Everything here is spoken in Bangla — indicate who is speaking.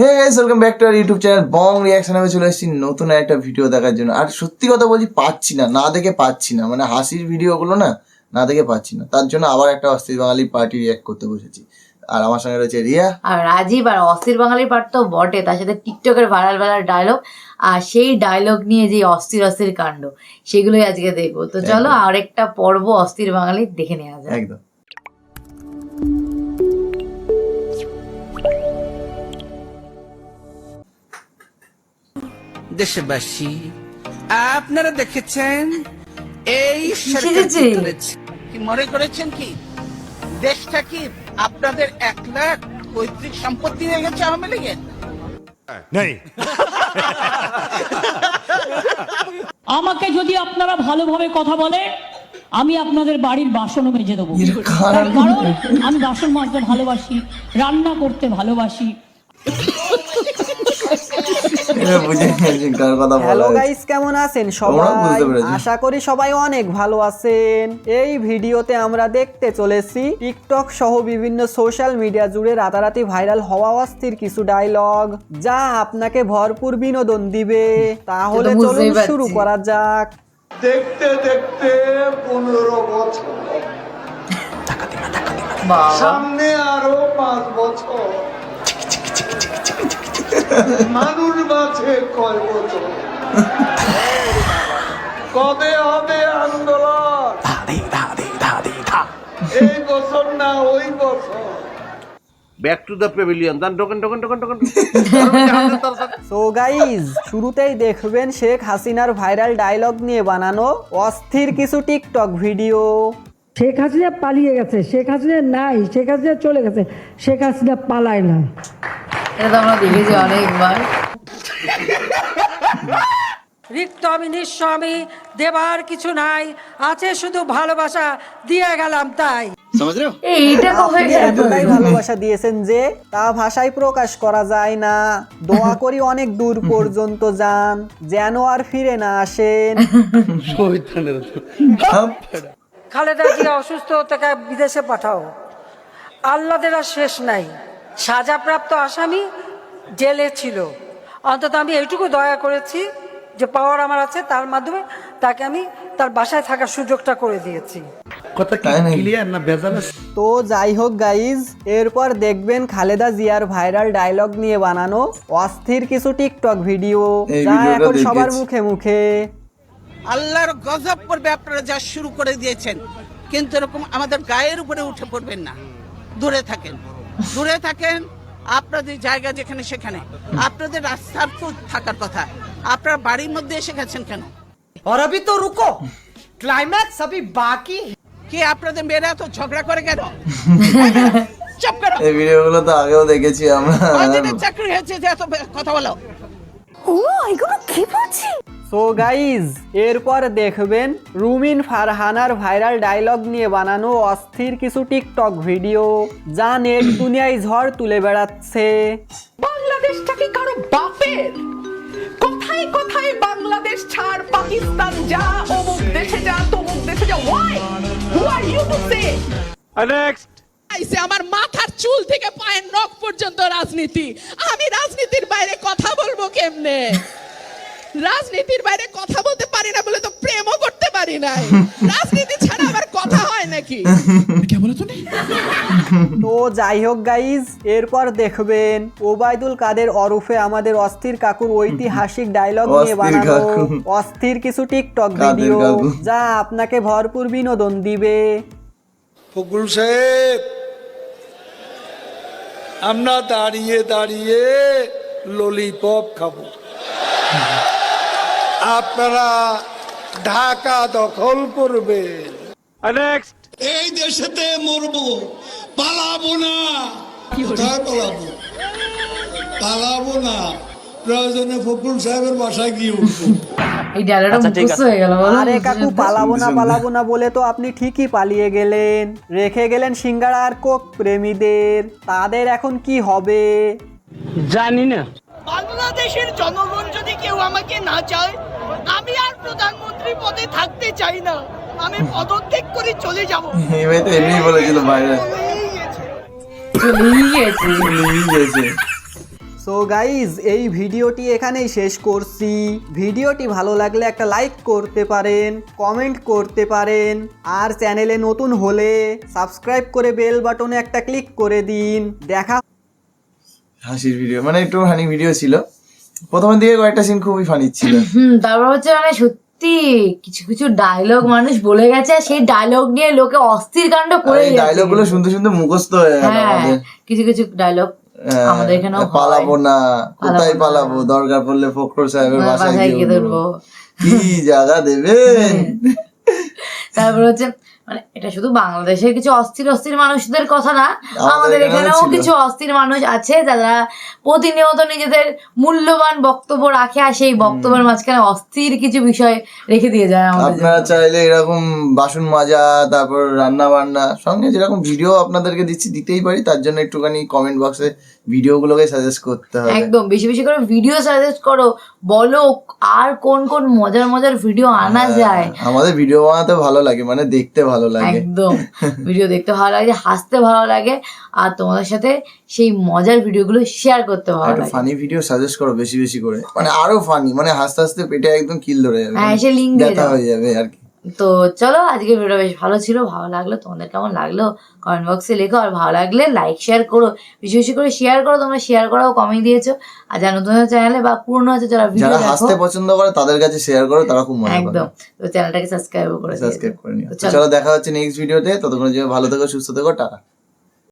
Speaker 1: Hey guys, welcome back to our YouTube channel Bong reaction. আমি চলে এসেছি নতুন একটা ভিডিও দেখার জন্য। আর সত্যি কথা বলছি, পাচ্ছি না দেখে পাচ্ছি না, মানে হাসির ভিডিওগুলো না দেখে পাচ্ছি না। তার জন্য আবার একটা অস্থির বাঙালি পার্টি রিয়াক্ট করতে বসেছি। আর আমার সঙ্গে রয়েছে রিয়া
Speaker 2: আর রাজীব। আর অস্থির বাঙালির পার্ট তো বটে, তার সাথে টিকটকের ভাইরাল ডায়লগ। আর সেই ডায়লগ নিয়ে যে অস্থির অস্থির কাণ্ড, সেগুলোই আজকে দেখবো। তো চলো আরেকটা পর্ব অস্থির বাঙালি দেখে নেওয়া যায়।
Speaker 1: একদম।
Speaker 3: দেশবাসী, আপনারা দেখেছেন এই কি মনে করেছেন কি দেশটা কি আপনাদের 1 লাখ পৈতৃক সম্পত্তি হয়ে গেছে আওয়ামী লীগের?
Speaker 4: আমাকে যদি আপনারা ভালোভাবে কথা বলেন, আমি আপনাদের বাড়ির বাসনও মেজে দেবো।
Speaker 1: কারণ
Speaker 4: আমি বাসন মাজতে ভালোবাসি, রান্না করতে ভালোবাসি।
Speaker 5: হ্যালো গাইস, কেমন আছেন সবাই? আশা করি সবাই অনেক ভালো আছেন। এই ভিডিওতে আমরা দেখতে চলেছি টিকটক সহ বিভিন্ন সোশ্যাল মিডিয়া জুড়ে রাতারাতি ভাইরাল হওয়া অস্থির কিছু ডায়লগ, যা আপনাকে ভরপুর বিনোদন দিবে। তাহলে চলুন শুরু করা যাক।
Speaker 6: দেখতে দেখতে 15 বছর, সামনে আরো 5 বছর, মানুষ বাঁচে কয় বছর, কবে হবে আন্দোলন? এই বছর না ওই বছর।
Speaker 7: Back to the pavilion. ঢোকেন।
Speaker 5: সো গাইজ, শুরুতেই দেখবেন শেখ হাসিনার ভাইরাল ডায়লগ নিয়ে বানানো অস্থির কিছু টিকটক ভিডিও।
Speaker 8: শেখ হাসিনা পালিয়ে গেছে, শেখ হাসিনা নাই, শেখ হাসিনা চলে গেছে, শেখ হাসিনা পালায় না।
Speaker 2: এটা তো আমরা দেখেছি অনেকবার।
Speaker 4: রিক্ত আমি, নিঃস্ব আমি, দেবার কিছু নাই, আছে শুধু ভালোবাসা, দিয়ে গেলাম তাই।
Speaker 2: এইটা কবে
Speaker 5: এতটাই ভালোবাসা দিয়েছেন যে তা ভাষায় প্রকাশ করা যায় না। দোয়া করি অনেক দূর পর্যন্ত যান, যেন আর ফিরে না আসেন।
Speaker 4: খালেদা জিয়া অসুস্থ, তাকে বিদেশে পাঠাও। আল্লাদের আর শেষ নাই। সাজাপ্রাপ্ত আসামি জেলে ছিল, অন্তত আমি এইটুকু দয়া করেছি যে পাওয়ার আমার আছে, তার মাধ্যমে তাকে আমি তার বাসায় থাকার সুযোগটা করে দিয়েছি।
Speaker 5: তো যাই হোক গাইজ, এরপর দেখবেন খালেদা জিয়ার ভাইরাল ডায়লগ নিয়ে বানানো অস্থির কিছু টিকটক ভিডিও, যা এখন সবার মুখে মুখে।
Speaker 3: আল্লাহর গজব পড়বে আপনারা যা শুরু করে দিয়েছেন, কিন্তু এরকম আমাদের গায়ের উপরে উঠে পড়বেন না। দূরে থাকেন। আপনাদের জায়গা যেখানে সেখানে, আপনাদের রাস্তার তো থাকার কথা। আপনার বাড়ির মধ্যে এসে গেছেন কেন?
Speaker 9: और अभी तो रुको, क्लाइमैक्स अभी बाकी।
Speaker 3: কি আপনাদের মেয়েরা তো ঝগড়া করে কেন? চুপ করো।
Speaker 1: এই ভিডিওগুলো তো আগেও দেখেছি আমরা।
Speaker 3: আমাদের চাকরি হয়েছে যে এত কথা বলো।
Speaker 2: ও এগুলো কি বলছি?
Speaker 5: সো গাইজ, এরপর দেখবেন রুমিন ফারহানার ভাইরাল ডায়লগ নিয়ে বানানো অস্থির কিছু টিকটক ভিডিও, যা নেট দুনিয়ায় ঝড় তুলে বেড়াচ্ছে।
Speaker 10: বাংলাদেশটা কি কারো বাপের? কোথায় কোথায় বাংলাদেশ ছাড়, পাকিস্তান যা, অমুক দেশে যা, তমুক দেশে যা। Why? Who are you to say?
Speaker 6: Next.
Speaker 10: আইসে আমার মাথার চুল থেকে পায়ের নখ পর্যন্ত রাজনীতি। আমি রাজনীতির বাইরে কথা বলবো কেমনে? রাজনীতির বাইরে কথা বলতে পারি না বলে তো প্রেমও করতে পারি নাই। রাজনীতি ছাড়া আবার কথা হয় নাকি? কে বলে তুমি?
Speaker 5: তো যাই হোক গাইজ, এরপর দেখবেন ওবায়দুল কাদের ওরফে আমাদের অস্থির কাকুর ঐতিহাসিক ডায়লগ নিয়ে বানানো অস্থির কিছু টিকটক ভিডিও, যা আপনাকে ভরপুর বিনোদন দিবে।
Speaker 6: ফকুল সাহেব, আমরা দাঁড়িয়ে দাঁড়িয়ে ললিপপ খাবো, আপনারা ঢাকা দখল করবেন। নেক্সট। এই দেশেতে মরবো, পালাবো না। কোথায় পালাবো না, প্রয়োজনে ফকুল সাহেবের বাসায় গিয়ে উঠবো।
Speaker 2: এই ডায়লগটা মুখস্থ হয়ে গেল।
Speaker 5: আরে কাকু, পালাবো না বলে তো আপনি ঠিকই পালিয়ে গেলেন, রেখে গেলেন সিঙ্গাড়া আর কোক প্রেমীদের। তাদের এখন কি হবে
Speaker 9: জানি না।
Speaker 10: বাংলাদেশের জনগণ যদি কেউ আমাকে না চায়, আমি আর প্রধানমন্ত্রী পদে থাকতে চাই না। আমি পদত্যাগ করে চলে যাব।
Speaker 1: এই ভাই তো এমনি বলেছিল ভাইরাল।
Speaker 2: চলেই গেছে।
Speaker 5: সো গাইজ এই ভিডিওটি এখানেই শেষ করছি। ভিডিওটি ভালো লাগলে একটা লাইক করতে পারেন, কমেন্ট করতে পারেন, আর চ্যানেলে নতুন হলে সাবস্ক্রাইব করে বেল বাটনে একটা ক্লিক করে দিন। দেখা
Speaker 1: হাসির ভিডিও মানে একটু ফানি ভিডিও ছিল, প্রথমের দিকে কয়েকটা সিন খুবই ফানি ছিল।
Speaker 2: তারপর হচ্ছে মানে সত্যি কিছু কিছু ডায়লগ মানুষ বলে গেছে, আর সেই ডায়লগ নিয়ে লোকে অস্থির কাণ্ড করে
Speaker 1: এই ডায়লগ গুলো শুনতে শুনতে মুখস্থ হয়ে গেল
Speaker 2: হ্যাঁ,
Speaker 1: আমাদের।
Speaker 2: কিছু কিছু ডায়লগ আমাদের এখানেও
Speaker 1: পালাবো না, কোথায় পালাবো, দরকার পড়লে ফখরুল সাহেবের বাসায় গিয়ে ধরবো, কি জায়গা দেবেন।
Speaker 2: তারপর হচ্ছে মানে এটা শুধু বাংলাদেশের কিছু অস্থির অস্থির মানুষদের কথা না, আমাদের এখানেও কিছু অস্থির মানুষ আছে যারা প্রতিনিয়ত নিজেদের মূল্যবান বক্তব্য রাখে, আর সেই বক্তব্যের মাঝখানে অস্থির কিছু বিষয় রেখে দিয়ে যায় আমাদের।
Speaker 1: আপনারা চাইলে এরকম বাসন মাজা, তারপর রান্না বান্না সঙ্গে যেরকম ভিডিও আপনাদেরকে দিতেই পারি, তার জন্য একটুখানি কমেন্ট বক্সে ভিডিও গুলোকে সাজেস্ট করতে হবে।
Speaker 2: একদম বেশি বেশি করে ভিডিও সাজেস্ট করো, বলো আর কোন কোন মজার মজার ভিডিও আনা যায়।
Speaker 1: আমাদের ভিডিও বানাতে ভালো লাগে, মানে দেখতে ভালো লাগে,
Speaker 2: একদম ভিডিও দেখতে ভালো লাগে, হাসতে ভালো লাগে, আর তোমাদের সাথে সেই মজার ভিডিওগুলো শেয়ার করতে ভালো লাগে।
Speaker 1: ফানি ভিডিও সাজেস্ট করো বেশি বেশি করে, মানে আরো ফানি, মানে হাসতে হাসতে পেটে একদম কিল ধরে যাবে,
Speaker 2: হ্যাঁ সে লিঙ্ক দিয়ে
Speaker 1: ব্যথা হয়ে যাবে আর কি।
Speaker 2: তো চলো আজকে ভিডিও বেশ ভালো ছিল, ভালো লাগলো তোমাদের কেমন লাগলো কমেন্ট বক্সে লেখো, আর ভালো লাগলে লাইক শেয়ার করো, বেশি বেশি করে শেয়ার করো। তোমরা শেয়ার করাও কমিয়ে দিয়েছো, আর যারা নতুন চ্যানেলে বা পুরনো আছে যারা ভিডিও
Speaker 1: যারা
Speaker 2: দেখো
Speaker 1: হাসতে পছন্দ করে তাদের কাছে শেয়ার করো, তারা খুব মজা পাবে।
Speaker 2: একদম, তো চ্যানেলটাকে সাবস্ক্রাইব করে দিও।
Speaker 1: সাবস্ক্রাইব করে নিও। চলো দেখা হচ্ছে নেক্সট ভিডিওতে, ততক্ষণ ভালো থেকো, সুস্থ থেকো, টাটা।